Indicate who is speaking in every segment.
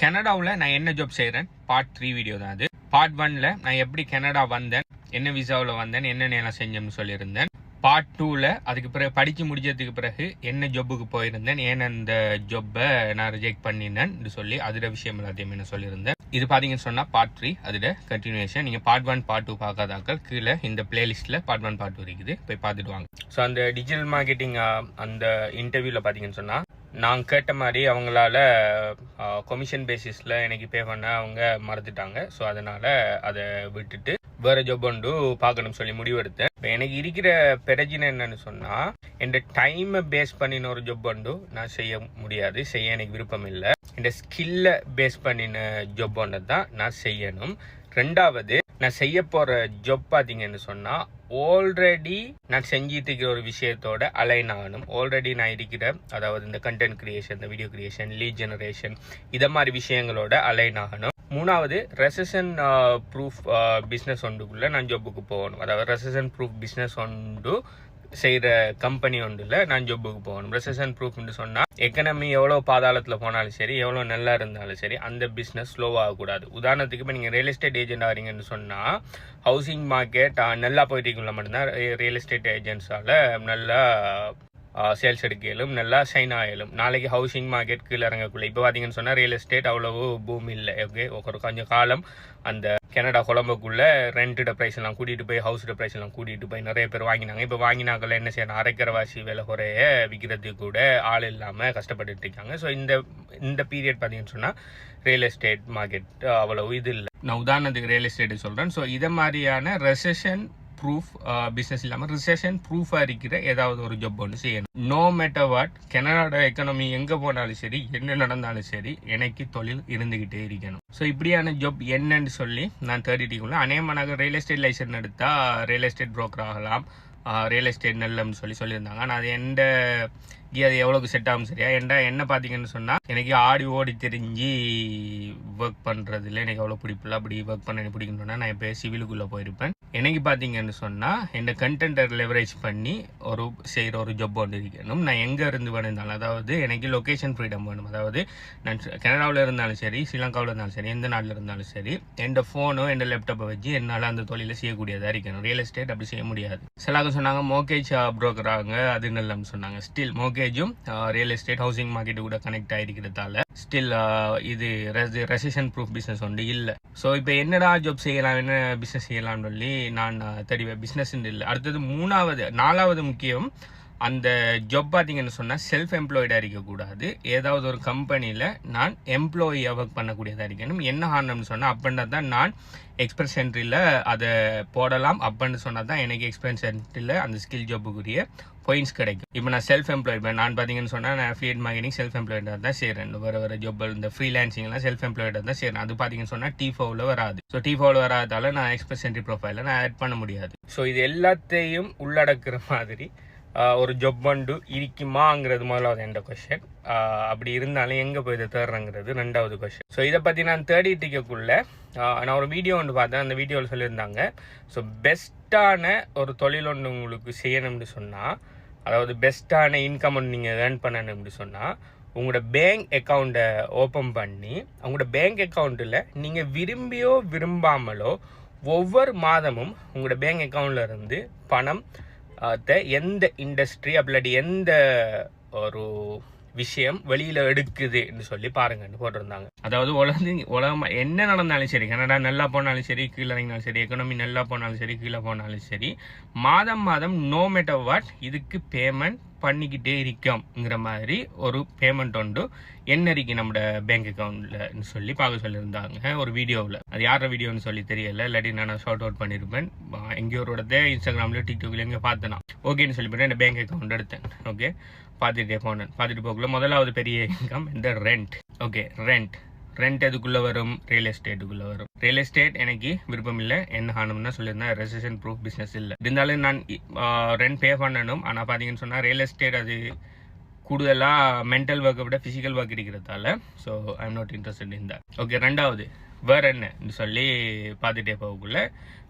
Speaker 1: கனடாவில் நான் என்ன ஜாப் செய்கிறேன் பார்ட் 3 வீடியோ தான் அது. பார்ட் 1ல் நான் எப்படி கனடா வந்தேன், என்ன விசாவில் வந்தேன், என்னென்ன செஞ்சேன்னு சொல்லியிருந்தேன். பார்ட் 2ல் அதுக்கு பிறகு படித்து முடிஞ்சதுக்கு பிறகு என்ன ஜாப்புக்கு போயிருந்தேன், ஏன் அந்த ஜாப்பை நான் ரிஜெக்ட் பண்ணினேன் சொல்லி அதோட விஷயம் எல்லாத்தையும் என்ன சொல்லியிருந்தேன். இது பார்த்தீங்கன்னு சொன்னால் பார்ட் 3 அதோட கண்டினியூஷன். நீங்கள் பார்ட் 1 பார்ட் 2 பார்க்காதாக்கள் கீழே இந்த பிளேலிஸ்ட்டில் பார்ட் 1 பார்ட் 2 இருக்குது, போய் பார்த்துட்டு வாங்க. ஸோ அந்த டிஜிட்டல் மார்க்கெட்டிங் அந்த இன்டர்வியூவில் பார்த்தீங்கன்னு சொன்னால் நான் கேட்ட மாதிரி அவங்களால கமிஷன் பேசிஸில் எனக்கு பே பண்ண அவங்க மறந்துட்டாங்க. ஸோ அதனால் அதை விட்டுட்டு வேறு ஜாப் ஒன்று பார்க்கணும்னு சொல்லி முடிவெடுத்தேன். இப்போ எனக்கு இருக்கிற பிரச்சனை என்னன்னு சொன்னால், என் டைமை பேஸ் பண்ணின ஒரு ஜாப் ஒன்று நான் செய்ய முடியாது, செய்ய எனக்கு விருப்பம் இல்லை. என் ஸ்கில்லை பேஸ் பண்ணின ஜாப் ஒன்று தான் நான் செய்யணும். ரெண்டாவது, நான் செய்ய போகிற ஜாப் பார்த்தீங்கன்னு சொன்னால் ஆல்ரெடி நான் செஞ்சிட்டு இருக்கிற ஒரு விஷயத்தோட அலைன் ஆகணும். ஆல்ரெடி நான் இருக்கிற, அதாவது இந்த கண்டென்ட் கிரியேஷன், இந்த வீடியோ கிரியேஷன், லீட் ஜெனரேஷன், இதை மாதிரி விஷயங்களோட அலைன் ஆகணும். மூணாவது, ரெசஷன் ப்ரூஃப் பிஸ்னஸ் ஒன்றுக்குள்ளே நான் ஜாப்புக்கு போகணும். அதாவது ரெசஷன் ப்ரூஃப் பிஸ்னஸ் ஒன்று செய்கிற கம்பெனி ஒன்றில் நான் ஜாப்புக்கு போகணும். ரெசஷன் ப்ரூஃப்னு சொன்னால் எக்கனமி எவ்வளோ பாதாளத்தில் போனாலும் சரி, எவ்வளோ நல்லா இருந்தாலும் சரி, அந்த பிஸ்னஸ் ஸ்லோவாகக்கூடாது. உதாரணத்துக்கு இப்போ நீங்கள் ரியல் எஸ்டேட் ஏஜென்ட் ஆகிறீங்கன்னு சொன்னால், ஹவுசிங் மார்க்கெட் நல்லா போயிட்டு இருக்குள்ள மட்டும்தான் ரியல் எஸ்டேட் ஏஜென்ட்ஸால் நல்லா சேல்ஸ் எடுக்க இயலும், நல்லா ஷைன் ஆகலும். நாளைக்கு ஹவுசிங் மார்க்கெட் கீழே இறங்கக்குள்ள இப்போ பார்த்தீங்கன்னு சொன்னால் ரியல் எஸ்டேட் அவ்வளவு பூமி இல்லை. ஓகே, ஒரு கொஞ்சம் காலம் அந்த கனடா கொலம்புக்குள்ளே ரெண்ட்டோட ப்ரைஸ் எல்லாம் கூட்டிகிட்டு போய், ஹவுஸோட ப்ரைஸ் எல்லாம் கூட்டிகிட்டு போய் நிறைய பேர் வாங்கினாங்க. இப்போ வாங்கினாக்கள் என்ன செய்யணும், அரைக்கரவாசி விலை குறைய விற்கிறதுக்கு கூட ஆள் இல்லாமல் கஷ்டப்பட்டுட்டு இருக்காங்க. ஸோ இந்த பீரியட் பார்த்தீங்கன்னு சொன்னால் ரியல் எஸ்டேட் மார்க்கெட் அவ்வளவு இது இல்லை. நான் உதாரணத்துக்கு ரியல் எஸ்டேட்டு சொல்கிறேன். ஸோ இதை மாதிரியான ரெசஷன் ப்ரூஃப் பிஸ்னஸ் இல்லாமல் ரிசெஷன் ப்ரூஃபாக இருக்கிற ஏதாவது ஒரு ஜாப் ஒன்று செய்யணும். No matter what, Canada economy எங்கே போனாலும் சரி, என்ன நடந்தாலும் சரி, எனக்கு தொழில் இருந்துக்கிட்டே இருக்கணும். ஸோ இப்படியான ஜாப் என்னன்னு சொல்லி நான் தேடிட்டிக்குள்ள அநேகமாக ரியல் எஸ்டேட் லைசன்ஸ் எடுத்தால் ரியல் எஸ்டேட் புரோக்கர் ஆகலாம், ரியல் எஸ்டேட் நல்லம்னு சொல்லியிருந்தாங்க. ஆனால் அது அது எவ்வளோக்கு செட் ஆகும் சரியா என்ன பார்த்தீங்கன்னு சொன்னால், எனக்கு ஆடி ஓடி தெரிஞ்சு ஒர்க் பண்ணுறதுல எனக்கு அவ்வளோ பிடிப்பில்ல. அப்படி ஒர்க் பண்ண எனக்கு பிடிக்கணும்னா நான் இப்போ சிவிலுக்குள்ளே போயிருப்பேன். எனக்கு பார்த்தீங்கன்னு சொன்னால் என் கண்டென்ட்டை லெவரேஜ் பண்ணி செய்கிற ஒரு ஜாப் ஒன்று இருக்கணும். நான் எங்கே இருந்து வேணுந்தாலும், அதாவது எனக்கு லொக்கேஷன் ஃப்ரீடம் வேணும். அதாவது நான் கனடாவில் இருந்தாலும் சரி, ஸ்ரீலங்காவில் இருந்தாலும் சரி, எந்த நாட்டில் இருந்தாலும் சரி, என் ஃபோனோ என் லேப்டாப்பை வச்சு என்னால் அந்த தொழிலை செய்யக்கூடியதாக இருக்கணும். ரியல் எஸ்டேட் அப்படி செய்ய முடியாது. சிலாக சொன்னாங்க மோர்கேஜ் புரோக்கர் ஆகுங்க, அது நல்லன்னு சொன்னாங்க. ஸ்டில் மோர்கேஜும் ரியல் எஸ்டேட் ஹவுசிங் மார்க்கெட்டு கூட கனெக்ட் ஆகிருக்கிறதால ஸ்டில் இது ரெசிஷன் ப்ரூஃப் பிஸ்னஸ் ஒன்று இல்லை. ஸோ இப்போ என்னடா ஜாப் செய்யலாம், என்ன பிஸ்னஸ் செய்யலாம்னு சொல்லி நான் தெரிவேன். பிஸ்னஸ் இல்லை. அடுத்தது 4வது முக்கியம், அந்த ஜாப் பார்த்தீங்கன்னு சொன்னால் செல்ஃப் எம்ப்ளாய்டாக இருக்கக்கூடாது. ஏதாவது ஒரு கம்பெனியில் நான் எம்ப்ளாயியாக ஒர்க் பண்ணக்கூடியதாக இருக்கணும். என்ன ஆகணும்னு சொன்னால், அப்படின்னா தான் நான் எக்ஸ்பிரஸ் என்ட்ரியில் அதை போடலாம். அப்படின்னு சொன்னால் தான் எனக்கு எக்ஸ்பிரஸ் என்ட்ரியில் அந்த ஸ்கில் ஜாப்புக்குரிய பாயிண்ட்ஸ் கிடைக்கும். இப்போ நான் செல்ஃப் எம்ப்ளாய்டு, நான் பார்த்தீங்கன்னு சொன்னால் நான் அஃபிலியேட் மார்க்கெட்டிங் செல்ஃப் எம்ப்ளாய்டாக தான் செய்கிறேன். வேறு ஜாப், இந்த ஃப்ரீலான்சிங்லாம் செல்ஃப் எம்ப்ளாய்டாக தான் செய்கிறேன். அது பார்த்தீங்கன்னு சொன்னால் T4ல் வராது. ஸோ T4ல் வராதால நான் எக்ஸ்பிரஸ் என்ட்ரி ப்ரொஃபைலில் நான் ஆட் பண்ண முடியாது. ஸோ இது எல்லாத்தையும் உள்ளடக்கிற மாதிரி ஒரு ஜாப் ஒன்று இருக்குமாங்கிறது முதலாவது எந்த கொஸ்டின். அப்படி இருந்தாலும் எங்கே போய் இதை தேடுறங்கிறது 2வது கொஸ்டின். ஸோ இதை பற்றி நான் தேடிட்டு இருக்கக்குள்ள நான் ஒரு வீடியோ ஒன்று பார்த்தேன். அந்த வீடியோவில் சொல்லியிருந்தாங்க, ஸோ பெஸ்ட்டான ஒரு தொழில் ஒன்று உங்களுக்கு செய்யணும்னு சொன்னால், அதாவது பெஸ்ட்டான இன்கம் ஒன்று நீங்கள் ஏர்ன் பண்ணணும்னு சொன்னால், உங்களோட பேங்க் அக்கௌண்ட்டை ஓப்பன் பண்ணி உங்களோட பேங்க் அக்கௌண்ட்டில் நீங்கள் விரும்பியோ விரும்பாமலோ ஒவ்வொரு மாதமும் உங்களோட பேங்க் அக்கௌண்ட்டில் இருந்து பணம் எந்த இண்டஸ்ட்ரி அப்படி எந்த ஒரு விஷயம் வெளியில் எடுக்குதுன்னு சொல்லி பாருங்கன்னு போட்டிருந்தாங்க. அதாவது உலகம் என்ன நடந்தாலும் சரி, கனடா நல்லா போனாலும் சரி, கீழே இறங்கினாலும் சரி, எக்கனாமி நல்லா போனாலும் சரி, கீழே போனாலும் சரி, மாதம் நோ மேட்டர் வாட் இதுக்கு பேமெண்ட் பண்ணிக்கிட்டே இருக்கோங்கிற மாதிரி ஒரு பேமெண்ட் உண்டு என்ன இருக்கு நம்மளோட பேங்க் அக்கௌண்ட்லன்னு சொல்லி பார்க்க சொல்லியிருந்தாங்க ஒரு வீடியோவில். அது யார வீடியோன்னு சொல்லி தெரியல, இல்லாட்டி நான் ஷார்ட் அவுட் பண்ணியிருப்பேன். எங்கேயோட இன்ஸ்டாகிராமில் டிக்டாக்ல எங்கே பார்த்தேன். ஓகேன்னு சொல்லி போட்டு என் பேங்க் அக்கௌண்ட் எடுத்தேன். ஓகே, பார்த்துட்டு போகல. முதலாவது பெரிய இன்கம் இந்த ரெண்ட். ஓகே, ரெண்ட் எதுக்குள்ளே வரும், ரியல் எஸ்டேட்டுக்குள்ளே வரும். ரியல் எஸ்டேட் எனக்கு விருப்பம் இல்லை. என்ன ஆகணும்னா சொல்லியிருந்தேன், ரெசிஷன் ப்ரூஃப் பிஸ்னஸ் இல்லை. இருந்தாலும் நான் ரெண்ட் பே பண்ணணும். ஆனால் பார்த்தீங்கன்னு சொன்னால் ரியல் எஸ்டேட் அது கூடுதலாக மென்டல் ஒர்க்கை விட ஃபிசிக்கல் ஒர்க் இருக்கிறதால so I am not interested in that. Okay, 2வது வேறு என்னன்னு சொல்லி பார்த்துட்டே போகக்குள்ள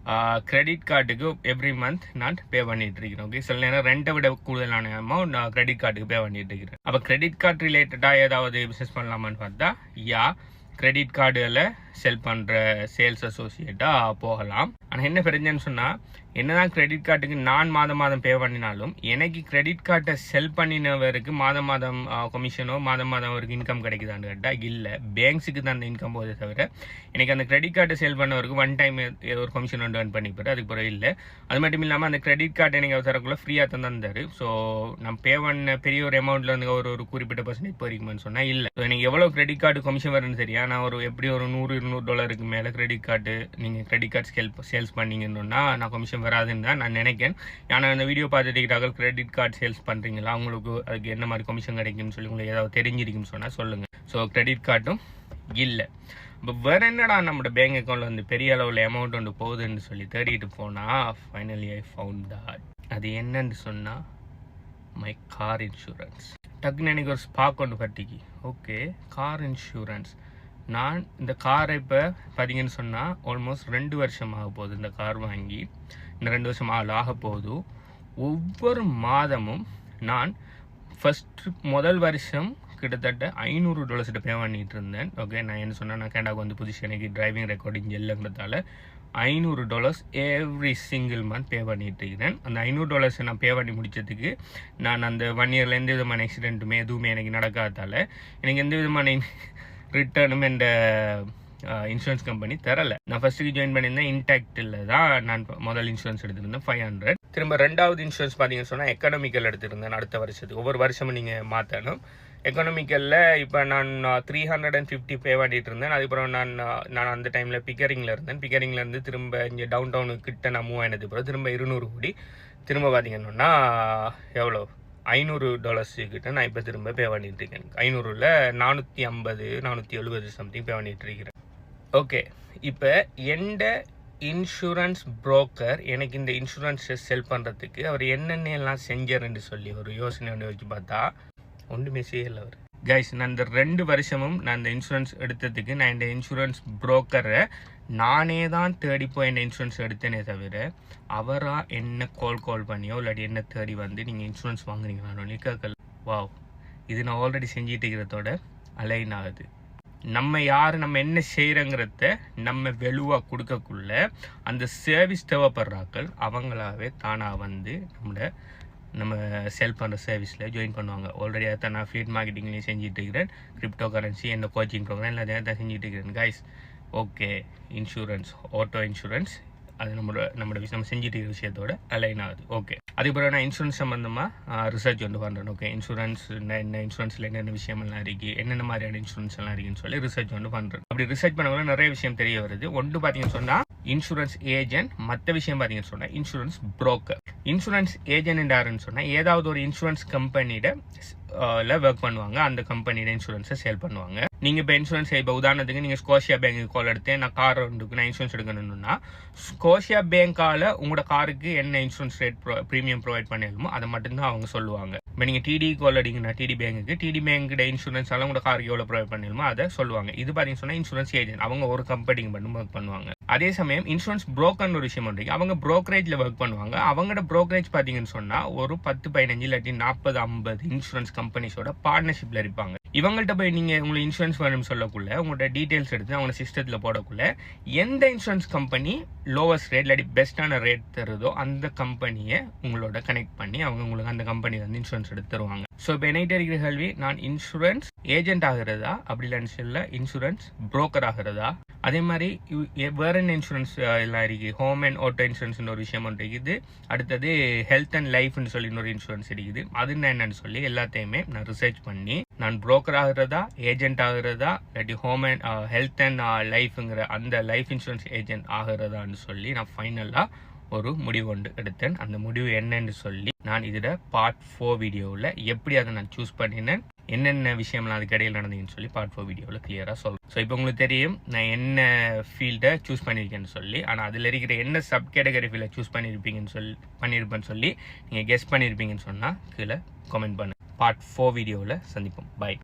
Speaker 1: கிரெடிட் கார்டுக்கு எவ்ரி மந்த் நான் பே பண்ணிட்டு இருக்கிறேன். ஓகே, சில நேரம் ரெண்டை விட கூடுதலான அமௌண்ட் நான் கிரெடிட் கார்டுக்கு பே பண்ணிட்டு இருக்கிறேன். அப்போ கிரெடிட் கார்டு ரிலேட்டடாக ஏதாவது பிஸ்னஸ் பண்ணலாமான்னு பார்த்தா கிரெடிட் கார்டுகளை செல் பண்ணுற சேல்ஸ் அசோசியேட்டாக போகலாம். ஆனால் என்ன பிரச்சனைன்னு சொன்னால், என்னதான் கிரெடிட் கார்டுக்கு நான் மாதம் பே பண்ணினாலும் எனக்கு கிரெடிட் கார்டை செல் பண்ணினவருக்கு மாதம் கமிஷனோ மாதம் அவருக்கு இன்கம் கிடைக்குதான்னு கேட்டால் இல்லை, பேங்க்ஸுக்கு தான் அந்த இன்கம் போதே தவிர எனக்கு அந்த கிரெடிட் கார்டை செல் பண்ணவருக்கு ஒன் டைம் ஒரு கமிஷன் ஒன்று ஏர்ன் பண்ணிப்பாரு, அதுக்கு பிறகு இல்லை. அது மட்டும் இல்லாமல் அந்த கிரெடிட் கார்டு எனக்கு அவர் தரக்குள்ள ஃப்ரீயாக தான் தந்தார். ஸோ நான் பே பண்ண பெரிய ஒரு அமௌண்ட்டில் வந்து ஒரு குறிப்பிட்ட பர்சன்டேஜ் போயிருக்குமான்னு சொன்னால் இல்லை. ஸோ எனக்கு எவ்வளோ கிரெடிட் கார்டு கமிஷன் வரும்னு தெரியா, நான் எப்படி ஒரு $100-200 மேலே கிரெடிட் கார்டு நீங்கள் கிரெடிட் கார்டு சேல்ஸ் பண்ணீங்கன்னா நான் கமிஷன் வராதுன்னு தான் நான் நினைக்கிறேன். ஆனால் அந்த வீடியோ பார்த்துட்டு கிரெடிட் கார்டு சேல்ஸ் பண்ணுறீங்களா, உங்களுக்கு அதுக்கு என்ன மாதிரி கமிஷன் கிடைக்கும்னு சொல்லி உங்களுக்கு ஏதாவது தெரிஞ்சிருக்குன்னு சொன்னால் சொல்லுங்கள். ஸோ கிரெடிட் கார்டும் இல்லை. இப்போ வேறு என்னடா நம்மளோட பேங்க் அக்கௌண்ட்டில் வந்து பெரிய அளவில் அமௌண்ட் ஒன்று போகுதுன்னு சொல்லி தேடிட்டு போனால் ஃபைனலி ஐ ஃபவுண்ட் தட். அது என்னன்னு சொன்னால் மை கார் இன்சூரன்ஸ். டக்குன்னு எனக்கு ஒரு ஸ்பாக் ஒன்று பட்டிக்கு. Okay, car insurance. நான் இந்த காரை இப்போ பார்த்தீங்கன்னு சொன்னால் ஆல்மோஸ்ட் 2 வருஷம் ஆக போகுது. இந்த கார் வாங்கி இந்த 2 வருஷம் ஆக போகுது. ஒவ்வொரு மாதமும் நான் முதல் வருஷம் கிட்டத்தட்ட $500 பே பண்ணிட்டு இருந்தேன். ஓகே, நான் என்ன சொன்னேன், நான் கேண்டாக்கு வந்து புதுசு எனக்கு டிரைவிங் ரெக்கார்டிங் இல்லைங்கிறதால $500 எவ்ரி சிங்கிள் மந்த் பே பண்ணிட்டு இருக்கிறேன். அந்த $500 நான் பே பண்ணி முடிச்சதுக்கு நான் அந்த 1 இயரில் எந்த விதமான ஆக்சிடென்ட்டுமே எதுவுமே எனக்கு நடக்காதால எனக்கு எந்த விதமான ரிட்டர்னும் இந்த இன்சூரன்ஸ் கம்பெனி தரலை. நான் ஃபர்ஸ்ட்டுக்கு ஜாயின் பண்ணியிருந்தேன் இன்டாக்டில் தான். நான் முதல் இன்சூரன்ஸ் எடுத்திருந்தேன் 500. திரும்ப 2வது இன்சூரன்ஸ் பார்த்தீங்கன்னு சொன்னால் எக்கனாமிக்கல் எடுத்திருந்தேன். அடுத்த வருஷத்துக்கு ஒவ்வொரு வருஷமும் நீங்கள் மாற்றணும். எக்கனாமிக்கலில் இப்போ நான் 350 பே பண்ணிட்டு இருந்தேன். அதுக்கப்புறம் நான் அந்த டைமில் பிக்கரிங்கில் இருந்தேன். பிக்கரிங்லேருந்து திரும்ப இங்கே டவுன் டவுனுக்கு கிட்ட நான் மூவ் ஆனது பிறகு திரும்ப 200 கோடி திரும்ப பார்த்தீங்கன்னா எவ்வளோ $500 கிட்ட நான் இப்போ திரும்ப பே பண்ணிட்டு இருக்கேன். 500ல் 450-470 சம்திங் பே பண்ணிட்டு இருக்கிறேன். ஓகே, இப்போ எந்த இன்சூரன்ஸ் புரோக்கர் எனக்கு இந்த இன்சூரன்ஸை செல் பண்ணுறதுக்கு அவர் என்னென்னலாம் செஞ்சாருன்னு சொல்லி ஒரு யோசனை ஒன்று வச்சு பார்த்தா ஒன்றுமே செய்யலை அவர். கைஸ், நான் இந்த 2 வருஷமும் நான் இந்த இன்சூரன்ஸ் எடுத்ததுக்கு நான் இந்த இன்சூரன்ஸ் புரோக்கரை நானே தான் தேடி போய் இந்த இன்சூரன்ஸ் எடுத்தேனே தவிர அவராக என்ன கால் பண்ணியோ இல்லாட்டி என்ன தேடி வந்து நீங்கள் இன்சூரன்ஸ் வாங்குறீங்களா கேட்கல. வாவ், இது நான் ஆல்ரெடி செஞ்சுட்டு இருக்கிறதோட அலைன் ஆகுது. நம்ம யார் நம்ம என்ன செய்கிறோங்கிறத நம்ம வெளுவாக கொடுக்கக்குள்ள அந்த சர்வீஸ் தேவைப்படுறாக்கள் அவங்களாவே தானாக வந்து நம்ம செல் பண்ணுற சர்வீஸில் ஜாயின் பண்ணுவாங்க. ஆல்ரெடி அதை நான் ஃப்ளீட் மார்க்கெட்டிங்லேயும் செஞ்சுட்டு இருக்கிறேன். கிரிப்டோ கரன்சி என்ன கோச்சிங் ப்ரோக்ராம் எல்லாத்தையும் செஞ்சுட்டு இருக்கிறேன். Guys, okay, insurance, auto insurance அது நம்ம செஞ்சுட்டு இருக்கிற விஷயத்தோட அலைன் ஆகுது. ஓகே, அதுக்கப்புறம் நான் இன்சூரன்ஸ் சம்மந்தமாக ரிசர்ச் வந்து பண்ணுறேன். ஓகே, இன்சூரன்ஸ் என்ன, இன்சூரன்ஸில் என்னென்ன விஷயமெல்லாம் இருக்குது, என்னென்ன மாதிரியான இன்சூரன்ஸ் எல்லாம் இருக்குன்னு சொல்லி ரிசர்ச் வந்து பண்ணுறேன். அப்படி ரிசர்ச் பண்ணவங்க நிறைய விஷயம் தெரிய வருது. ஒன்று பார்த்தீங்கன்னு சொன்னால் இன்சூரன்ஸ் ஏஜென்ட், மற்ற விஷயம் பார்த்தீங்கன்னு சொன்னால் இன்சூரன்ஸ் புரோக்கர். இன்சூரன்ஸ் ஏஜென்ட் யாருன்னு சொன்னால் ஏதாவது ஒரு இன்சூரன்ஸ் கம்பெனியிட ஒர்க் பண்ணுவாங்க. அந்த கம்பெனியோட இன்சூரன்ஸை சேல் பண்ணுவாங்க. நீங்கள் இப்போ இன்சூரன்ஸ் இப்போ உதாரணத்துக்கு நீங்கள் ஸ்கோஷியா பேங்க்கு கால் எடுத்து நான் கார் ஒன்றுக்கு நான் இன்சூரன்ஸ் எடுக்கணும்னா ஸ்கோஷியா பேங்கால் உங்களோட காருக்கு என்ன இன்சூரன்ஸ் ரேட் ப்ரீமியம் ப்ரொவைட் பண்ணிடுமோ அதை மட்டும்தான் அவங்க சொல்லுவாங்க. இப்போ நீங்கள் டிடி கால் அடிங்கன்னா டிடி பேங்க்கு இன்சூரன்ஸ் எல்லாம் உங்களோட காருக்கு எவ்வளோ ப்ரொவைட் பண்ணிடுமோ அதை சொல்லுவாங்க. இது பார்த்தீங்கன்னு சொன்னால் இன்சூரன்ஸ் ஏஜென்ட், அவங்க ஒரு கம்பெனிக்கு மட்டும் ஒர்க் பண்ணுவாங்க. அதே சமயம் இன்சூரன்ஸ் புரோக்கர்னு ஒரு விஷயம் இருக்கு, அவங்க புரோக்கரேஜில் ஒர்க் பண்ணுவாங்க. அவங்களோட புரோக்கரேஜ் பார்த்தீங்கன்னு சொன்னால் ஒரு 10-15 இல்லாட்டி 40-50 இன்சூரன்ஸ் கம்பெனிஸோட பார்ட்னர்ஷிப்பில் இருப்பாங்க. இவங்கள்ட்ட போய் நீங்கள் உங்களுக்கு இன்சூரன்ஸ் வேணும்னு சொல்லக்குள்ள உங்களோட டீட்டெயில்ஸ் எடுத்து அவங்க சிஸ்டத்தில் போடக்குள்ள எந்த இன்சூரன்ஸ் கம்பெனி லோவஸ்ட் ரேட் இல்லாட்டி பெஸ்ட்டான ரேட் தருதோ அந்த கம்பெனியை உங்களோட கனெக்ட் பண்ணி அவங்க உங்களுக்கு அந்த கம்பெனி வந்து இன்சூரன்ஸ் எடுத்து தருவாங்க. ஸோ இப்போ என்ன இருக்கிற கேள்வி, நான் இன்சூரன்ஸ் ஏஜென்ட் ஆகிறதா அப்படி இல்லைன்னு இன்சூரன்ஸ் புரோக்கர் ஆகிறதா? அதே மாதிரி வேற என்ன இன்சூரன்ஸ் எல்லாம் இருக்குது, ஹோம் அண்ட் ஆட்டோ இன்சூரன்ஸ்னு ஒரு விஷயம் ஒன்று இருக்குது. அடுத்தது ஹெல்த் அண்ட் லைஃப்னு சொல்லி இன்னொரு இன்சூரன்ஸ் இருக்குது. அது என்னன்னு சொல்லி எல்லாத்தையுமே நான் ரிசர்ச் பண்ணி நான் புரோக்கர் ஆகிறதா ஏஜென்ட் ஆகிறதா இல்லாட்டி ஹோம் அண்ட் ஹெல்த் அண்ட் லைஃப்ங்கிற அந்த லைஃப் இன்சூரன்ஸ் ஏஜென்ட் ஆகிறதான்னு சொல்லி நான் ஃபைனலாக ஒரு முடிவு ஒன்று எடுத்தேன். அந்த முடிவு என்னன்னு சொல்லி நான் இதில் பார்ட் 4 வீடியோவில் எப்படி அதை நான் சூஸ் பண்ணினேன், என்னென்ன விஷயம்லாம் அதுக்கு இடையில் நடந்ததுன்னு சொல்லி பார்ட் 4 வீடியோவில் கிளியராக சொல்கிறேன். ஸோ இப்போ உங்களுக்கு தெரியும் நான் என்ன ஃபீல்டை சூஸ் பண்ணியிருக்கேன்னு சொல்லி. ஆனால் அதில் இருக்கிற என்ன சப் கேட்டகரி ஃபீல்டை சூஸ் பண்ணியிருப்பேன்னு சொல்லி நீங்கள் கெஸ் பண்ணியிருப்பீங்கன்னு சொன்னால் கீழே கமெண்ட் பண்ணுங்கள். பார்ட் 4 வீடியோவில் சந்திப்போம். பை.